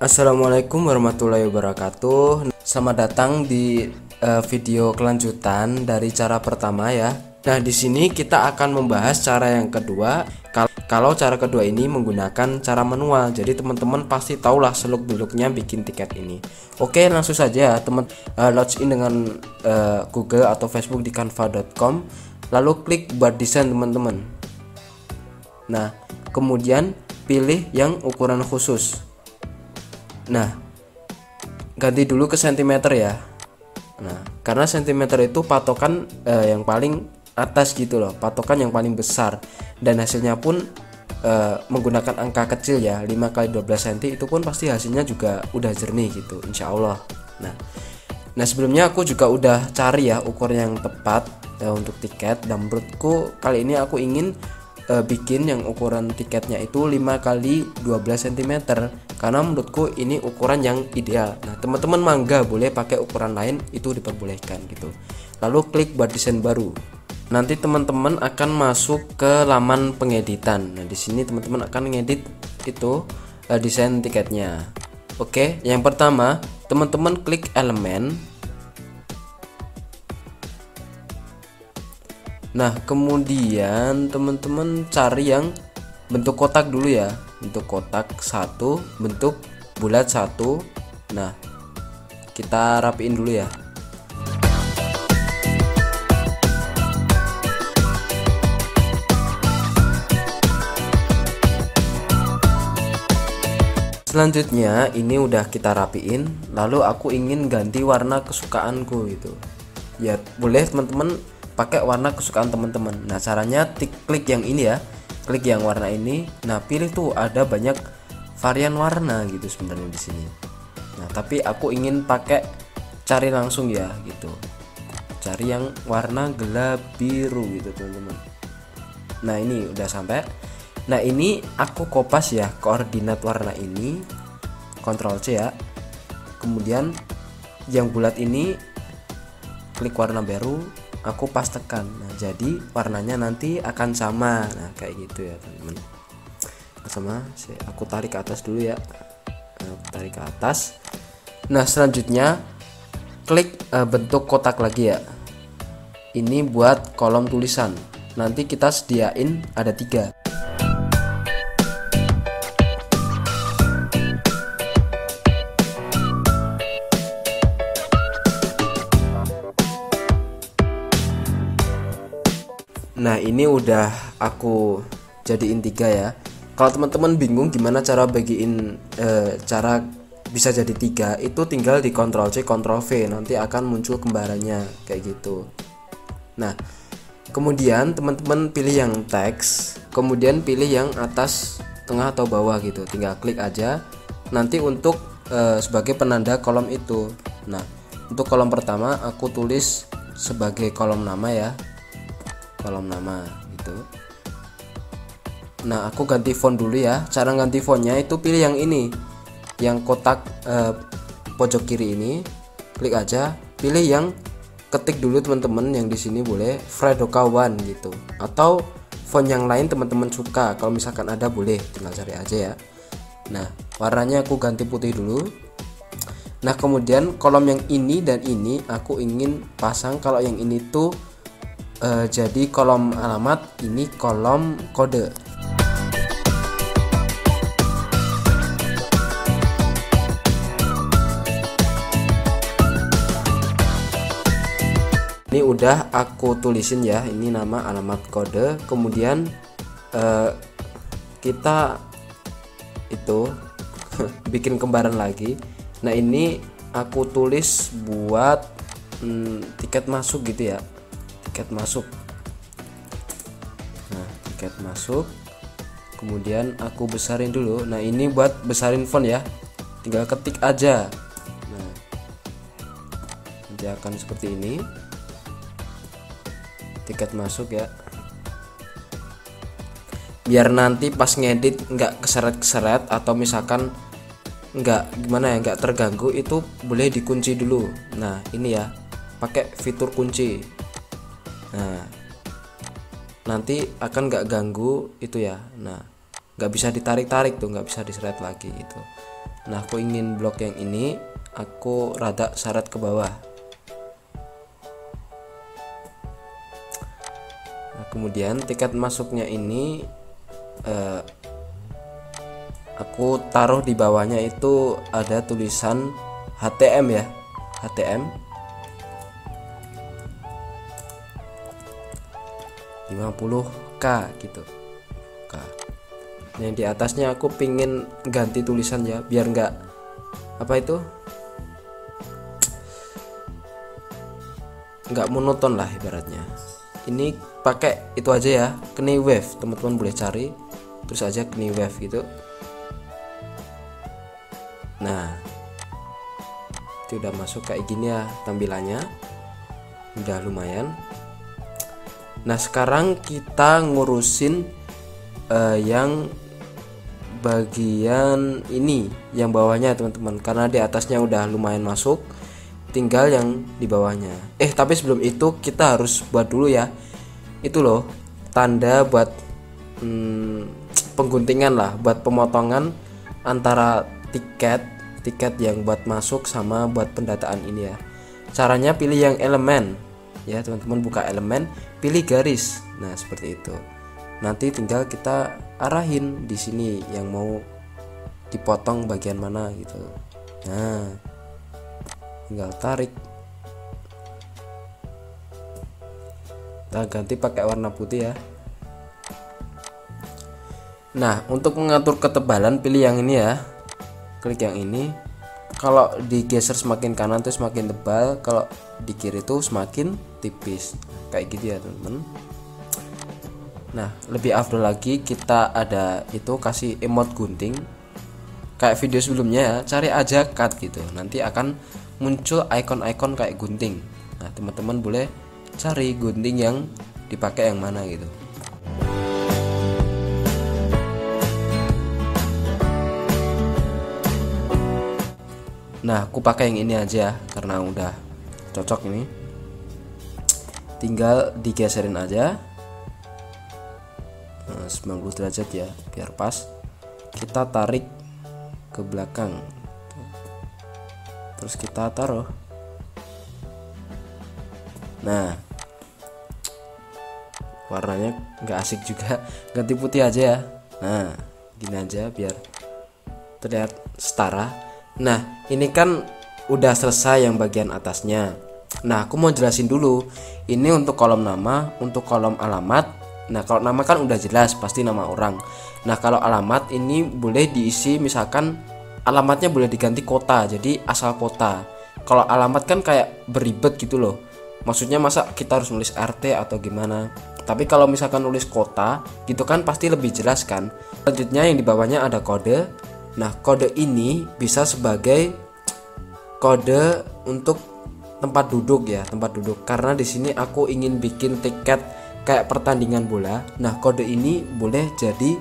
Assalamualaikum warahmatullahi wabarakatuh. Selamat datang di video kelanjutan dari cara pertama ya. Nah, di sini kita akan membahas cara yang kedua. Kalau cara kedua ini menggunakan cara manual. Jadi teman-teman pasti tahulah seluk-beluknya bikin tiket ini. Oke, langsung saja teman login dengan Google atau Facebook di canva.com. Lalu klik buat desain teman-teman. Nah, kemudian pilih yang ukuran khusus. Nah, ganti dulu ke sentimeter ya. Nah, karena sentimeter itu patokan yang paling atas gitu loh, patokan yang paling besar. Dan hasilnya pun menggunakan angka kecil ya, 5 x 12 cm itu pun pasti hasilnya juga udah jernih gitu, insya Allah. Nah sebelumnya aku juga udah cari ya ukuran yang tepat untuk tiket. Dan menurutku kali ini aku ingin bikin yang ukuran tiketnya itu 5 x 12 cm karena menurutku ini ukuran yang ideal. Nah teman-teman mangga boleh pakai ukuran lain, itu diperbolehkan gitu. Lalu klik buat desain baru. Nanti teman-teman akan masuk ke laman pengeditan. Nah di sini teman-teman akan ngedit itu desain tiketnya. Oke, yang pertama teman-teman klik elemen. Nah kemudian teman-teman cari yang bentuk kotak dulu ya, bentuk kotak satu, bentuk bulat satu. Nah kita rapiin dulu ya. Selanjutnya ini udah kita rapiin, lalu aku ingin ganti warna kesukaanku gitu ya. Boleh teman-teman pakai warna kesukaan teman-teman. Nah caranya klik yang ini ya, klik yang warna ini. Nah pilih tuh, ada banyak varian warna gitu sebenarnya di sini. Nah tapi aku ingin pakai cari langsung ya gitu, cari yang warna gelap biru gitu teman-teman. Nah ini udah sampai. Nah ini aku kopas ya koordinat warna ini, Ctrl C ya. Kemudian yang bulat ini klik warna baru, aku pas tekan. Nah jadi warnanya nanti akan sama. Nah kayak gitu ya teman-teman. Sama aku tarik ke atas dulu ya. Aku tarik ke atas. Nah selanjutnya klik bentuk kotak lagi ya. Ini buat kolom tulisan. Nanti kita sediain ada 3. Nah ini udah aku jadiin 3 ya. Kalau teman-teman bingung gimana cara bagiin cara bisa jadi 3, itu tinggal di Ctrl C Ctrl V, nanti akan muncul kembarannya kayak gitu. Nah kemudian teman-teman pilih yang teks, kemudian pilih yang atas, tengah atau bawah gitu, tinggal klik aja. Nanti untuk sebagai penanda kolom itu. Nah untuk kolom pertama aku tulis sebagai kolom nama ya, kolom nama gitu. Nah aku ganti font dulu ya. Cara ganti fontnya itu pilih yang ini, yang kotak pojok kiri ini, klik aja. Pilih yang ketik dulu teman-teman, yang di sini boleh Fredoka One gitu, atau font yang lain teman-teman suka. Kalau misalkan ada boleh tinggal cari aja ya. Nah warnanya aku ganti putih dulu. Nah kemudian kolom yang ini dan ini aku ingin pasang. Kalau yang ini tuh jadi kolom alamat, ini kolom kode. Ini udah aku tulisin ya, ini nama, alamat, kode. Kemudian kita itu bikin kembaran lagi. Nah ini aku tulis buat tiket masuk gitu ya, tiket masuk. Nah tiket masuk, kemudian aku besarin dulu. Nah ini buat besarin font ya, tinggal ketik aja. Nah nanti akan seperti ini, tiket masuk ya, biar nanti pas ngedit nggak keseret-keseret, atau misalkan nggak gimana ya, nggak terganggu, itu boleh dikunci dulu. Nah ini ya, pakai fitur kunci. Nah nanti akan nggak ganggu itu ya. Nah nggak bisa ditarik-tarik tuh, nggak bisa diseret lagi itu. Nah, aku ingin blok yang ini aku rada seret ke bawah. Nah, kemudian tiket masuknya ini aku taruh di bawahnya itu ada tulisan HTM ya, HTM 50k gitu. Yang di atasnya aku pingin ganti tulisan ya, biar nggak nggak monoton lah ibaratnya. Ini pakai itu aja ya, Knee Wave, teman-teman boleh cari terus aja Knee Wave gitu. Nah, itu udah masuk kayak gini ya tampilannya, udah lumayan. Nah, sekarang kita ngurusin yang bagian ini, yang bawahnya teman-teman, karena di atasnya udah lumayan masuk, tinggal yang di bawahnya. Tapi sebelum itu kita harus buat dulu ya, itu loh tanda buat pengguntingan lah, buat pemotongan antara tiket yang buat masuk sama buat pendataan ini ya. Caranya pilih yang elemen ya teman-teman, buka elemen, pilih garis. Nah, seperti itu. Nanti tinggal kita arahin di sini yang mau dipotong bagian mana gitu. Nah, tinggal tarik. Kita ganti pakai warna putih ya. Nah, untuk mengatur ketebalan pilih yang ini ya. Klik yang ini. Kalau digeser semakin kanan tuh semakin tebal, kalau di kiri tuh semakin tipis. Kayak gitu ya teman-teman. Nah, lebih afdol lagi kita ada itu kasih emot gunting kayak video sebelumnya ya, cari aja cut gitu, nanti akan muncul icon-icon kayak gunting. Nah, teman-teman boleh cari gunting yang dipakai yang mana gitu. Nah, aku pakai yang ini aja karena udah cocok ini. Tinggal digeserin aja 90 derajat ya, biar pas. Kita tarik ke belakang, terus kita taruh. Nah, warnanya nggak asik juga, ganti putih aja ya. Nah, gini aja biar terlihat setara. Nah, ini kan udah selesai yang bagian atasnya. Nah, aku mau jelasin dulu, ini untuk kolom nama, untuk kolom alamat. Nah, kalau nama kan udah jelas pasti nama orang. Nah, kalau alamat ini boleh diisi, misalkan alamatnya boleh diganti kota, jadi asal kota. Kalau alamat kan kayak beribet gitu loh, maksudnya masa kita harus nulis RT atau gimana. Tapi kalau misalkan nulis kota gitu kan pasti lebih jelas kan. Selanjutnya yang di bawahnya ada kode. Nah, kode ini bisa sebagai kode untuk tempat duduk ya, tempat duduk. Karena di sini aku ingin bikin tiket kayak pertandingan bola. Nah, kode ini boleh jadi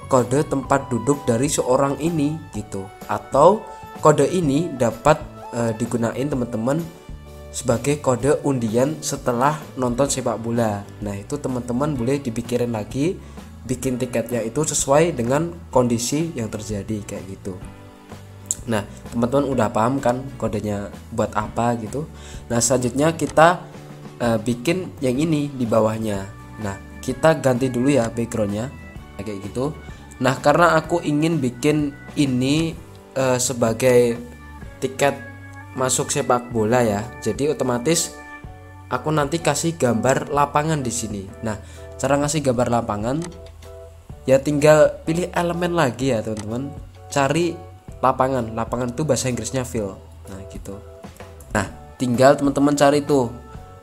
kode tempat duduk dari seorang ini gitu. Atau kode ini dapat digunain teman-teman sebagai kode undian setelah nonton sepak bola. Nah, itu teman-teman boleh dipikirin lagi, bikin tiketnya itu sesuai dengan kondisi yang terjadi kayak gitu. Nah, teman-teman udah paham kan kodenya buat apa gitu. Nah, selanjutnya kita bikin yang ini di bawahnya. Nah, kita ganti dulu ya backgroundnya kayak gitu. Nah, karena aku ingin bikin ini sebagai tiket masuk sepak bola ya, jadi otomatis aku nanti kasih gambar lapangan di sini. Nah, cara ngasih gambar lapangan ya tinggal pilih elemen lagi ya teman-teman, cari lapangan tuh bahasa Inggrisnya fill. Nah, gitu. Nah, tinggal teman-teman cari tuh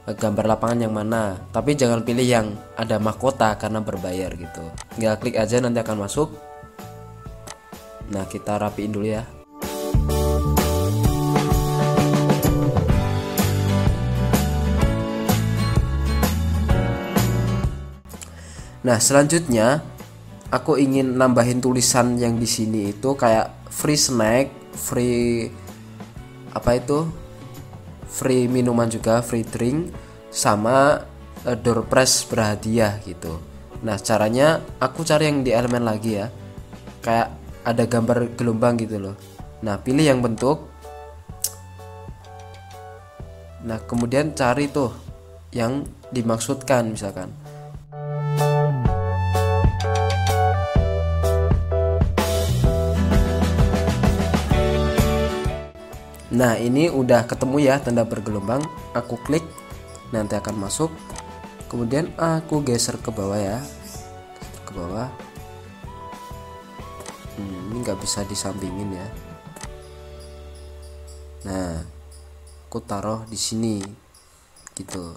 gambar lapangan yang mana, tapi jangan pilih yang ada mahkota karena berbayar gitu. Tinggal klik aja nanti akan masuk. Nah, kita rapiin dulu ya. Nah, selanjutnya aku ingin nambahin tulisan yang di sini itu kayak free snack, free free minuman juga, free drink, sama door prize berhadiah gitu. Nah, caranya aku cari yang di elemen lagi ya, kayak ada gambar gelombang gitu loh. Nah, pilih yang bentuk. Nah, kemudian cari tuh yang dimaksudkan misalkan. Nah, ini udah ketemu ya tanda bergelombang. Aku klik, nanti akan masuk. Kemudian aku geser ke bawah ya, ke bawah. Ini nggak bisa disampingin ya. Nah, aku taruh di sini gitu.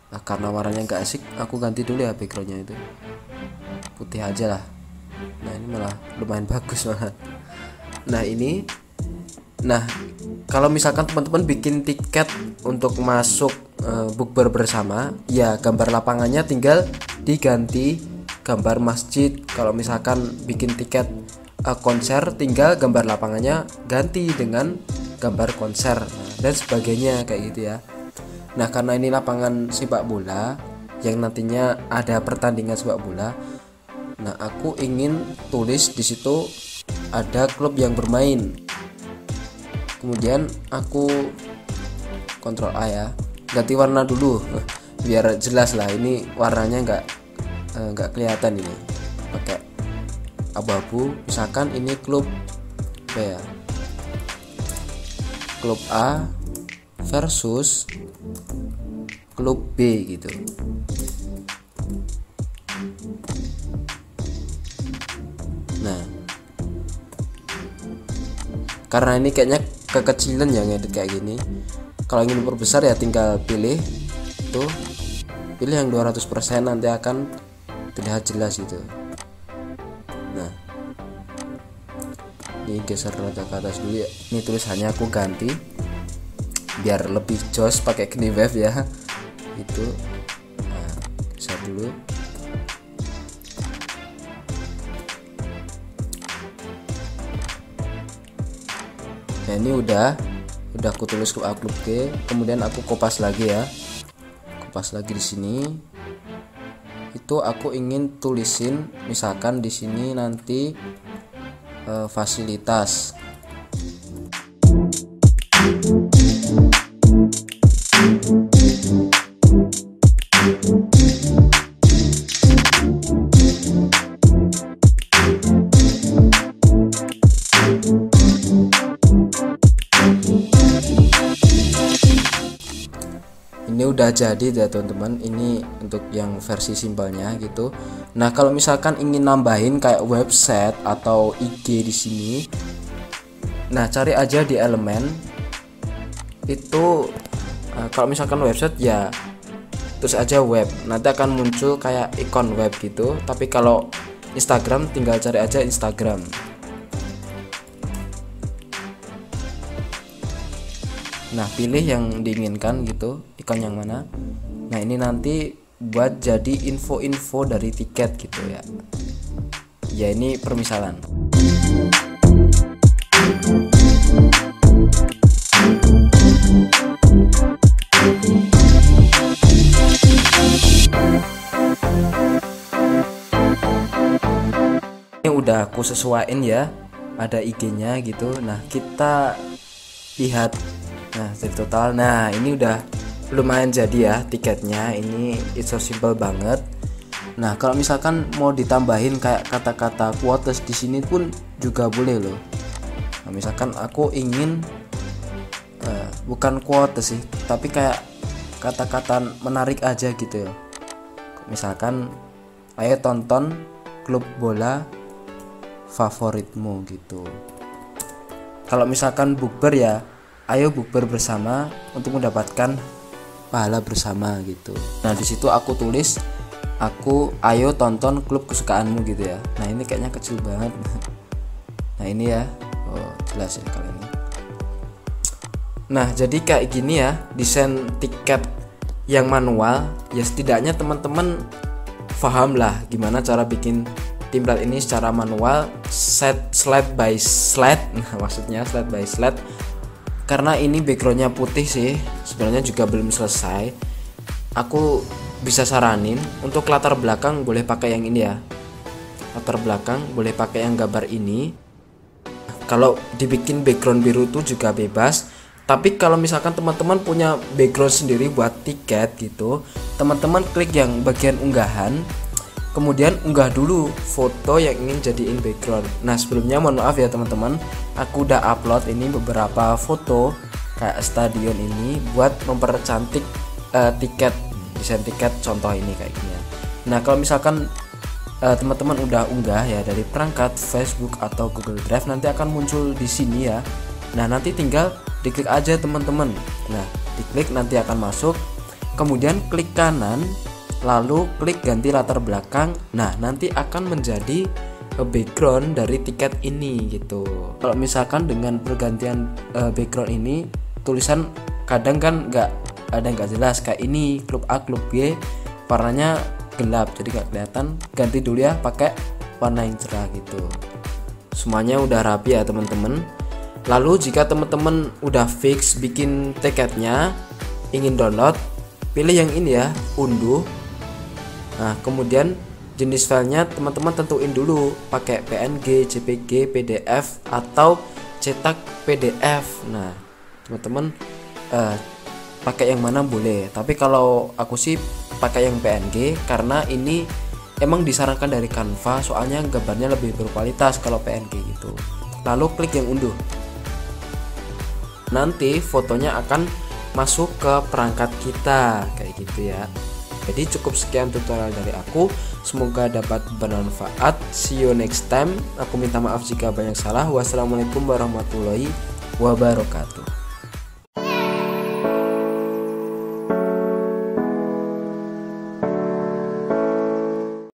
Nah, karena warnanya nggak asik, aku ganti dulu ya backgroundnya itu putih aja lah. Nah, ini malah lumayan bagus malah. Nah, kalau misalkan teman-teman bikin tiket untuk masuk bukber bersama, ya gambar lapangannya tinggal diganti gambar masjid. Kalau misalkan bikin tiket konser, tinggal gambar lapangannya ganti dengan gambar konser, dan sebagainya kayak gitu ya. Nah, karena ini lapangan sepak bola yang nantinya ada pertandingan sepak bola, nah aku ingin tulis di situ ada klub yang bermain. Kemudian aku Ctrl A ya, ganti warna dulu biar jelas lah. Ini warnanya nggak kelihatan, ini pakai abu-abu. Misalkan ini klub apa ya, klub A versus klub B gitu. Nah, karena ini kayaknya kekecilan ya ngedit kayak gini. Kalau ingin perbesar ya tinggal pilih tuh, pilih yang 200%, nanti akan terlihat jelas gitu. Nah, ini geser rada ke atas dulu ya. Ini tulisannya aku ganti biar lebih jos pakai Knee Wave ya. Itu nah, geser dulu. Nah, ini udah aku tulis klub A, klub G, kemudian aku kopas lagi ya. Kopas lagi di sini. Itu aku ingin tulisin misalkan di sini nanti fasilitas. Ini udah jadi ya teman-teman, ini untuk yang versi simpelnya gitu. Nah, kalau misalkan ingin nambahin kayak website atau IG di sini, nah cari aja di elemen itu. Kalau misalkan website ya terus aja web, nanti akan muncul kayak ikon web gitu. Tapi kalau Instagram tinggal cari aja Instagram. Nah, pilih yang diinginkan gitu, ikon yang mana. Nah, ini nanti buat jadi info-info dari tiket gitu ya. Ya, ini permisalan. Ini udah aku sesuaiin ya, ada IG-nya gitu. Nah, kita lihat. Nah, jadi total. Nah, ini udah lumayan jadi ya tiketnya. Ini it's so simple banget. Nah, kalau misalkan mau ditambahin kayak kata-kata quotes di sini pun juga boleh loh. Nah, misalkan aku ingin bukan quotes sih, tapi kayak kata-kata menarik aja gitu ya. Misalkan ayo tonton klub bola favoritmu gitu. Kalau misalkan bukber ya, ayo bukber bersama untuk mendapatkan pahala bersama gitu. Nah, di situ aku tulis ayo tonton klub kesukaanmu gitu ya. Nah, ini kayaknya kecil banget. Nah, ini ya. Oh, jelas ya kali ini. Nah, jadi kayak gini ya desain tiket yang manual. Ya setidaknya teman-teman paham lah gimana cara bikin template ini secara manual, slide by slide. Nah, maksudnya slide by slide. Karena ini backgroundnya putih sih, sebenarnya juga belum selesai. Aku bisa saranin untuk latar belakang boleh pakai yang ini ya, latar belakang, boleh pakai yang gambar ini. Kalau dibikin background biru itu juga bebas. Tapi kalau misalkan teman-teman punya background sendiri buat tiket gitu, teman-teman klik yang bagian unggahan, kemudian unggah dulu foto yang ingin jadiin background. Nah sebelumnya mohon maaf ya teman-teman, aku udah upload ini beberapa foto kayak stadion ini buat mempercantik tiket, desain tiket contoh ini kayak gini ya. Nah kalau misalkan teman-teman udah unggah ya dari perangkat Facebook atau Google Drive, nanti akan muncul di sini ya. Nah nanti tinggal diklik aja teman-teman. Nah diklik nanti akan masuk, kemudian klik kanan, lalu klik ganti latar belakang. Nah nanti akan menjadi background dari tiket ini gitu. Kalau misalkan dengan pergantian background ini, tulisan kadang kan nggak jelas, kayak ini klub A klub B warnanya gelap jadi nggak kelihatan. Ganti dulu ya pakai warna yang cerah gitu. Semuanya udah rapi ya teman-teman. Lalu jika teman-teman udah fix bikin tiketnya, ingin download, pilih yang ini ya, unduh. Nah kemudian jenis filenya teman-teman tentuin dulu pakai PNG, JPG, PDF atau cetak PDF. Nah teman-teman pakai yang mana boleh, tapi kalau aku sih pakai yang PNG karena ini emang disarankan dari Canva, soalnya gambarnya lebih berkualitas kalau PNG gitu. Lalu klik yang unduh, nanti fotonya akan masuk ke perangkat kita kayak gitu ya. Jadi cukup sekian tutorial dari aku, semoga dapat bermanfaat. See you next time. Aku minta maaf jika banyak salah. Wassalamualaikum warahmatullahi wabarakatuh.